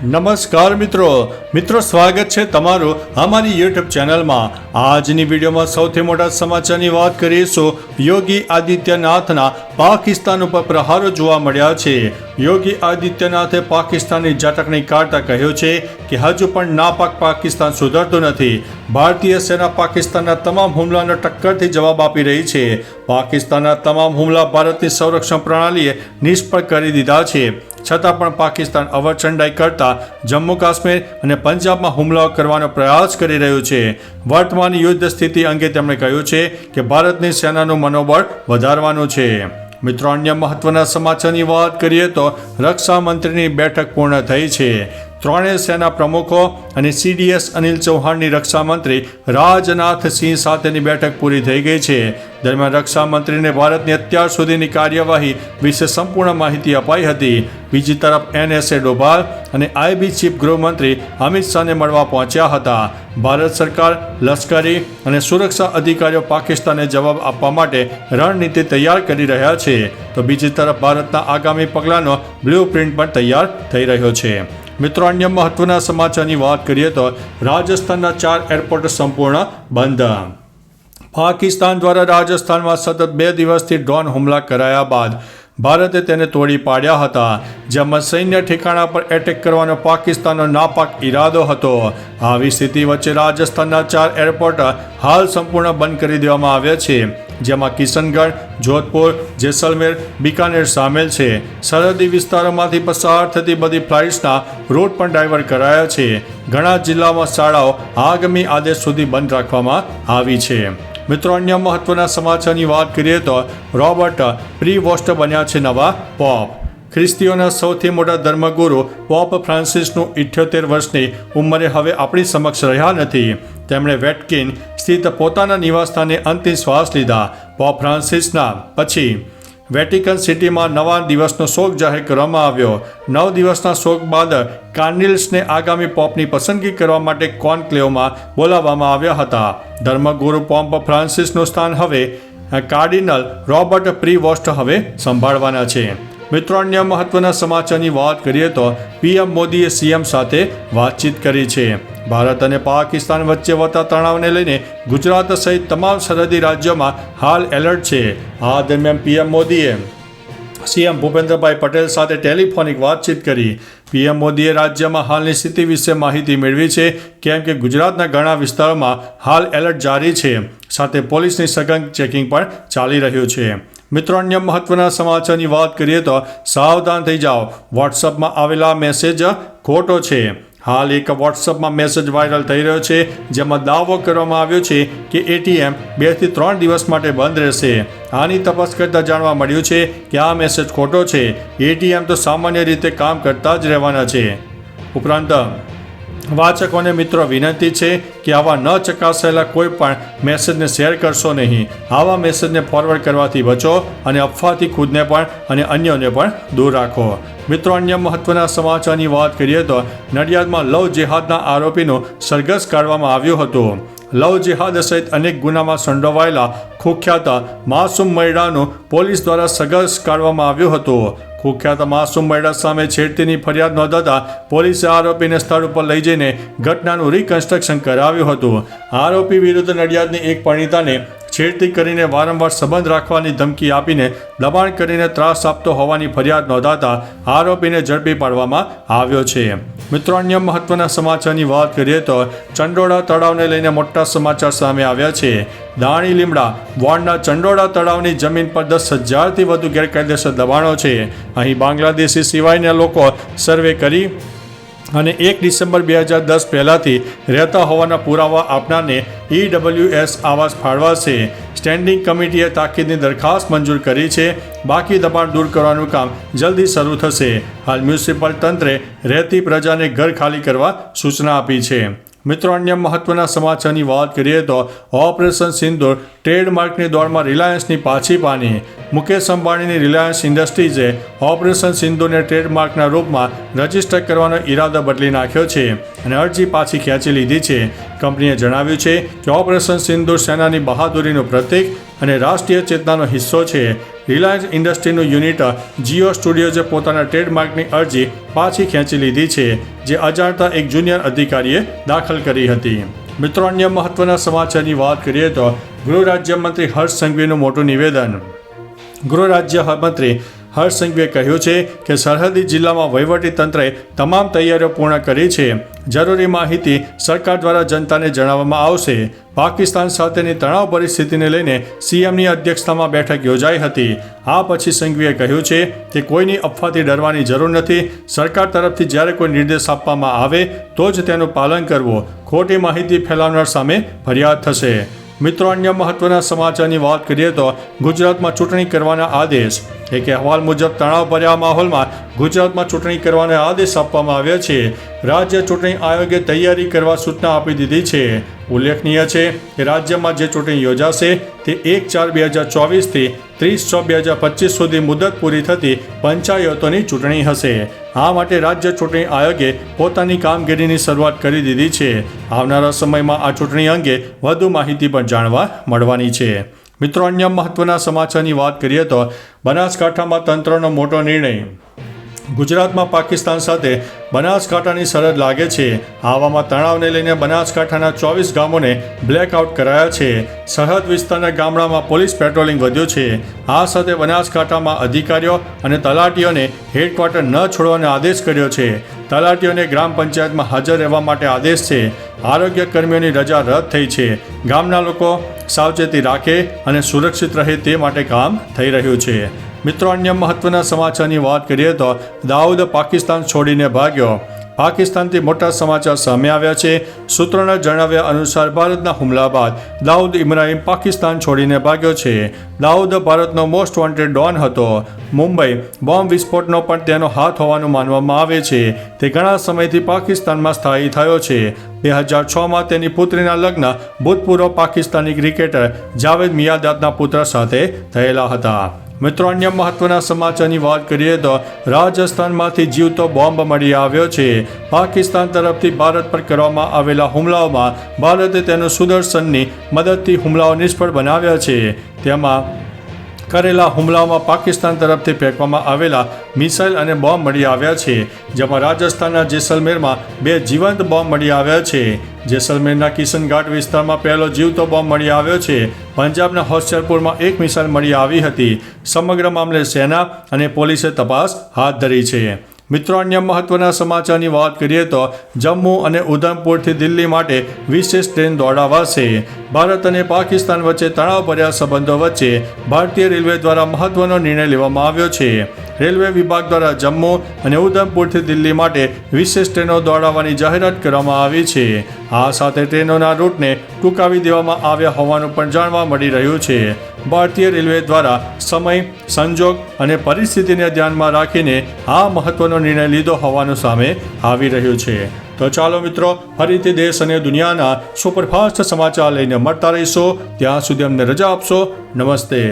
નમસ્કાર મિત્રો સ્વાગત છે તમારું અમારી યુટ્યુબ ચેનલમાં। આજની વિડીયોમાં સૌથી મોટા સમાચારની વાત કરીશું। યોગી આદિત્યનાથના પાકિસ્તાન ઉપર પ્રહારો જોવા મળ્યા છે। યોગી આદિત્યનાથે પાકિસ્તાનની ઝાટકણી કાઢતા કહ્યું છે કે હજુ પણ નાપાક પાકિસ્તાન સુધરતું નથી। ભારતીય સેના પાકિસ્તાનના તમામ હુમલાનો ટક્કરથી જવાબ આપી રહી છે। પાકિસ્તાનના તમામ હુમલા ભારતની સંરક્ષણ પ્રણાલીએ નિષ્ફળ કરી દીધા છે। છતાં પણ પાકિસ્તાન અવરચંડાઈ કરતા જમ્મુ કાશ્મીર અને પંજાબમાં હુમલાઓ કરવાનો પ્રયાસ કરી રહ્યું છે। વર્તમાન યુદ્ધ સ્થિતિ અંગે તેમણે કહ્યું છે કે ભારતની સેનાનું મનોબળ વધારવાનું છે। મિત્રો, અન્ય મહત્વના સમાચારની વાત કરીએ તો રક્ષા મંત્રીની બેઠક પૂર્ણ થઈ છે। ત્રણેય સેના પ્રમુખો અને CDS અનિલ ચૌહાણની રક્ષા મંત્રી રાજનાથ સિંહ સાથેની બેઠક પૂરી થઈ ગઈ છે। દરમિયાન રક્ષા મંત્રીને ભારતની અત્યાર સુધીની કાર્યવાહી વિશે સંપૂર્ણ માહિતી અપાઈ હતી। બીજી તરફ NSA ડોભાલ અને IB ચીફ ગૃહમંત્રી અમિત શાહને મળવા પહોંચ્યા હતા। ભારત સરકાર, લશ્કરી અને સુરક્ષા અધિકારીઓ પાકિસ્તાનને જવાબ આપવા માટે રણનીતિ તૈયાર કરી રહ્યા છે, તો બીજી તરફ ભારતના આગામી પગલાંનો બ્લુપ્રિન્ટ પણ તૈયાર થઈ રહ્યો છે। મિત્રો, અન્ય મહત્વના સમાચારની વાત કરીએ તો રાજસ્થાનના 4 એરપોર્ટ સંપૂર્ણ બંધ। પાકિસ્તાન દ્વારા રાજસ્થાનમાં સતત 2 દિવસથી ડ્રોન હુમલા કરાયા બાદ ભારતે તેને તોડી પાડ્યા હતા, જેમાં સૈન્ય ઠેકાણા પર એટેક કરવાનો પાકિસ્તાનનો નાપાક ઈરાદો હતો। આવી સ્થિતિ વચ્ચે રાજસ્થાનના 4 એરપોર્ટ હાલ સંપૂર્ણ બંધ કરી દેવામાં આવ્યા છે, જેમાં કિશનગઢ, જોધપુર, જેસલમેર, બિકાનેર સામેલ છે। સરહદી વિસ્તારોમાંથી પસાર થતી બધી ફ્લાઇટ્સના રૂટ પણ ડાયવર્ટ કરાયા છે। ઘણા જિલ્લામાં શાળાઓ આગામી આદેશ સુધી બંધ રાખવામાં આવી છે। મિત્રો, અન્ય મહત્વના સમાચારની વાત કરીએ તો રોબર્ટ પ્રીવોસ્ટ બન્યા છે નવા પોપ। ખ્રિસ્તીઓના સૌથી મોટા ધર્મગુરુ પોપ ફ્રાન્સિસનું 78 વર્ષની ઉંમરે હવે આપણી સમક્ષ રહ્યા નથી। તેમણે વેટિકન સ્થિત પોતાના નિવાસસ્થાને અંતિમ શ્વાસ લીધા। પોપ ફ્રાન્સિસના પછી વેટિકન સિટીમાં નવા દિવસનો શોક જાહેર કરવામાં આવ્યો। 9 દિવસના શોક બાદ કાર્ડિનલ્સને આગામી પોપની પસંદગી કરવા માટે કોન્ક્લેવમાં બોલાવવામાં આવ્યા હતા। ધર્મગુરુ પોપ ફ્રાન્સિસનું સ્થાન હવે કાર્ડિનલ રોબર્ટ પ્રીવોસ્ટ હવે સંભાળવાના છે। મિત્રો, અન્ય મહત્વના સમાચારની વાત કરીએ તો PM મોદીએ CM સાથે વાતચીત કરી છે। ભારત અને પાકિસ્તાન વચ્ચે વધતા તણાવને લઈને ગુજરાત સહિત તમામ સરહદી રાજ્યોમાં હાલ એલર્ટ છે। આ દરમિયાન PM મોદીએ CM ભૂપેન્દ્રભાઈ પટેલ સાથે ટેલિફોનિક વાતચીત કરી। PM મોદીએ રાજ્યમાં હાલની સ્થિતિ વિશે માહિતી મેળવી છે, કેમ કે ગુજરાતના ઘણા વિસ્તારોમાં હાલ એલર્ટ જારી છે, સાથે પોલીસની સઘન ચેકિંગ પણ ચાલી રહ્યું છે। મિત્રો, અન્ય મહત્વના સમાચારની વાત કરીએ તો સાવધાન થઈ જાઓ, વોટ્સઅપમાં આવેલા મેસેજ ખોટો છે। હાલ એક વોટ્સઅપમાં મેસેજ વાયરલ થઈ રહ્યો છે, જેમાં દાવો કરવામાં આવ્યો છે કે ATM 2 થી 3 દિવસ માટે બંધ રહેશે। આની તપાસ કરતાં જાણવા મળ્યું છે કે આ મેસેજ ખોટો છે। ATM તો સામાન્ય રીતે કામ કરતા જ રહેવાના છે। ઉપરાંત વાચકોને મિત્રો વિનંતી છે કે આવા ન ચકાસાયેલા કોઈ પણ મેસેજને શેર કરશો નહીં। આવા મેસેજને ફોરવર્ડ કરવાથી બચો અને અફવાથી ખુદને પણ અને અન્યોને પણ દૂર રાખો। મિત્રો, અન્ય મહત્વના સમાચારની વાત કરીએ તો નડિયાદમાં લવ જેહાદના આરોપીનું સરઘસ કાઢવામાં આવ્યું હતું। લવ જેહાદ સહિત અનેક ગુનામાં સંડોવાયેલા કુખ્યાત માસૂમ મૈડાનું પોલીસ દ્વારા સરઘસ કાઢવામાં આવ્યું હતું। કુખ્યાત માસૂમ મૈડા સામે છેડતીની ફરિયાદ નોંધાતા પોલીસે આરોપીને સ્થળ ઉપર લઈ જઈને ઘટનાનું રિકન્સ્ટ્રક્શન કરાવ્યું હતું। આરોપી વિરુદ્ધ નડિયાદની એક પરિણીતાને છેડતી કરીને વારંવાર સંબંધ રાખવાની ધમકી આપીને દબાણ કરીને ત્રાસ આપતો હોવાની ફરિયાદ નોંધાતા આરોપીને ઝડપી પાડવામાં આવ્યો છે। મિત્રો, અન્ય મહત્વના સમાચારની વાત કરીએ તો ચંડોળા તળાવને લઈને મોટા સમાચાર સામે આવ્યા છે। દાણી લીમડા વોર્ડના ચંડોળા તળાવની જમીન પર 10,000થી વધુ ગેરકાયદેસર દબાણો છે। અહીં બાંગ્લાદેશી સિવાયના લોકો સર્વે કરી અને 1 ડિસેમ્બર 2010 પહેલાંથી રહેતા હોવાના પુરાવા આપનારને EWS આવાસ ફાળવાશે। સ્ટેન્ડિંગ કમિટીએ તાકીદની દરખાસ્ત મંજૂર કરી છે। બાકી દબાણ દૂર કરવાનું કામ જલ્દી શરૂ થશે। હાલ મ્યુનિસિપલ તંત્રે રહેતી પ્રજાને ઘર ખાલી કરવા સૂચના આપી છે। મિત્રો, અન્ય મહત્વના સમાચારની વાત કરીએ તો ઓપરેશન સિંદૂર ટ્રેડમાર્કની દોડમાં રિલાયન્સની પાછી પાની। મુકેશ અંબાણીની રિલાયન્સ ઇન્ડસ્ટ્રીઝે ઓપરેશન સિંદૂરને ટ્રેડમાર્કના રૂપમાં રજીસ્ટર કરવાનો ઈરાદો બદલી નાખ્યો છે અને અરજી પાછી ખેંચી લીધી છે। કંપનીએ જણાવ્યું છે કે ઓપરેશન સિંદૂર સેનાની બહાદુરીનું પ્રતીક અને રાષ્ટ્રીય ચેતનાનો હિસ્સો છે. રિલાયન્સ ઇન્ડસ્ટ્રીનું યુનિટ જીઓ સ્ટુડિયોઝે પોતાના ટ્રેડમાર્કની અરજી પાછી ખેંચી લીધી છે, જે અજાણતા એક જુનિયર અધિકારીએ દાખલ કરી હતી. મિત્રો, અન્ય મહત્વના સમાચારની વાત કરીએ તો ગૃહ રાજ્યમંત્રી હર્ષ સંઘવીનું મોટું નિવેદન. ગૃહ રાજ્યમંત્રી હર્ષ સંઘવીએ કહ્યું છે કે સરહદી જિલ્લામાં વહીવટીતંત્રએ તમામ તૈયારીઓ પૂર્ણ કરી છે. જરૂરી માહિતી સરકાર દ્વારા જનતાને જણાવવામાં આવશે. પાકિસ્તાન સાથેની તણાવ પરિસ્થિતિને લઈને સીએમની અધ્યક્ષતામાં બેઠક યોજાઈ હતી. આ પછી સંઘવીએ કહ્યું છે કે કોઈની અફવાથી ડરવાની જરૂર નથી. સરકાર તરફથી જ્યારે કોઈ નિર્દેશ આપવામાં આવે તો જ તેનું પાલન કરવું. ખોટી માહિતી ફેલાવનાર સામે ફરિયાદ થશે. મિત્રો, અન્ય મહત્વના સમાચારની વાત કરીએ તો ગુજરાતમાં ચૂંટણી કરવાના આદેશ. એક અહેવાલ મુજબ તણાવભર્યા માહોલમાં ગુજરાતમાં ચૂંટણી કરવાના આદેશ આપવામાં આવ્યા છે. રાજ્ય ચૂંટણી આયોગે તૈયારી કરવા સૂચના આપી દીધી છે. ઉલ્લેખનીય છે કે રાજ્યમાં જે ચૂંટણી યોજાશે તે 1/4/2024થી 30/6/2025 સુધી મુદત પૂરી થતી પંચાયતોની ચૂંટણી હશે. આ માટે રાજ્ય ચૂંટણી આયોગે પોતાની કામગીરીની શરૂઆત કરી દીધી છે. આવનારા સમયમાં આ ચૂંટણી અંગે વધુ માહિતી પણ જાણવા મળવાની છે. મિત્રો, અન્ય મહત્વના સમાચારની વાત કરીએ તો બનાસકાંઠામાં તંત્રનો મોટો નિર્ણય. ગુજરાતમાં પાકિસ્તાન સાથે બનાસકાંઠાની સરહદ લાગે છે. આવામાં તણાવને લઈને બનાસકાંઠાના 24 ગામોને બ્લેકઆઉટ કરાયા છે. સરહદ વિસ્તારના ગામડામાં પોલીસ પેટ્રોલિંગ વધ્યું છે. આ સાથે બનાસકાંઠામાં અધિકારીઓ અને તલાટીઓને હેડક્વાર્ટર ન છોડવાનો આદેશ કર્યો છે. તલાટીઓને ગ્રામ પંચાયતમાં હાજર રહેવા માટે આદેશ છે. આરોગ્ય કર્મીઓની રજા રદ થઈ છે. ગામના લોકો સાવચેતી રાખે અને સુરક્ષિત રહે તે માટે કામ થઈ રહ્યું છે. મિત્રો, અન્ય મહત્વના સમાચારની વાત કરીએ તો દાઉદ પાકિસ્તાન છોડીને ભાગ્યો. પાકિસ્તાનથી મોટા સમાચાર સામે આવ્યા છે. સૂત્રોના જણાવ્યા અનુસાર ભારતના હુમલા બાદ દાઉદ ઇબ્રાહિમ પાકિસ્તાન છોડીને ભાગ્યો છે. દાઉદ ભારતનો મોસ્ટ વોન્ટેડ ડોન હતો. મુંબઈ બોમ્બ વિસ્ફોટનો પણ તેનો હાથ હોવાનું માનવામાં આવે છે. તે ઘણા સમયથી પાકિસ્તાનમાં સ્થાયી થયો છે. 2006માં તેની પુત્રીના લગ્ન ભૂતપૂર્વ પાકિસ્તાની ક્રિકેટર જાવેદ મિયાદાદના પુત્ર સાથે થયેલા હતા. મિત્રો, અન્ય મહત્વના સમાચારની વાત કરીએ તો રાજસ્થાનમાંથી જીવતો બોમ્બ મળી આવ્યો છે. પાકિસ્તાન તરફથી ભારત પર કરવામાં આવેલા હુમલાઓમાં ભારતે તેનું સુદર્શનની મદદથી હુમલાઓ નિષ્ફળ બનાવ્યા છે. તેમાં કરેલા હુમલાઓમાં પાકિસ્તાન તરફથી ફેંકવામાં આવેલા મિસાઇલ અને બોમ્બ મળી આવ્યા છે. જેમાં રાજસ્થાનના જેસલમેરમાં 2 જીવંત બોમ્બ મળી આવ્યા છે. જેસલમેરના કિશનઘાટ વિસ્તારમાં પહેલો જીવતો બોમ્બ મળી આવ્યો છે. પંજાબના હોશિયારપુરમાં 1 મિસાઇલ મળી આવી હતી. સમગ્ર મામલે સેના અને પોલીસે તપાસ હાથ ધરી છે. મિત્રો, અન્ય મહત્વના સમાચારની વાત કરીએ તો જમ્મુ અને ઉધમપુરથી દિલ્હી માટે વિશેષ ટ્રેન દોડાવાશે. ભારત અને પાકિસ્તાન વચ્ચે તણાવભર્યા સંબંધો વચ્ચે ભારતીય રેલવે દ્વારા મહત્વનો નિર્ણય લેવામાં આવ્યો છે. રેલવે વિભાગ દ્વારા જમ્મુ અને ઉધમપુરથી દિલ્હી માટે વિશેષ ટ્રેનો દોડાવવાની જાહેરાત કરવામાં આવી છે. આ સાથે ટ્રેનોના રૂટને ટૂંકાવી દેવામાં આવ્યા હોવાનું પણ જાણવા મળી રહ્યું છે. ભારતીય રેલવે દ્વારા સમય, સંજોગ અને પરિસ્થિતિને ધ્યાનમાં રાખીને આ મહત્વનો નિર્ણય લીધો હોવાનું સામે આવી રહ્યું છે. તો ચાલો મિત્રો, ફરીથી દેશ અને દુનિયાના સુપરફાસ્ટ સમાચાર લઈને મળતા રહીશો. ત્યાં સુધી અમને રજા આપશો. નમસ્તે.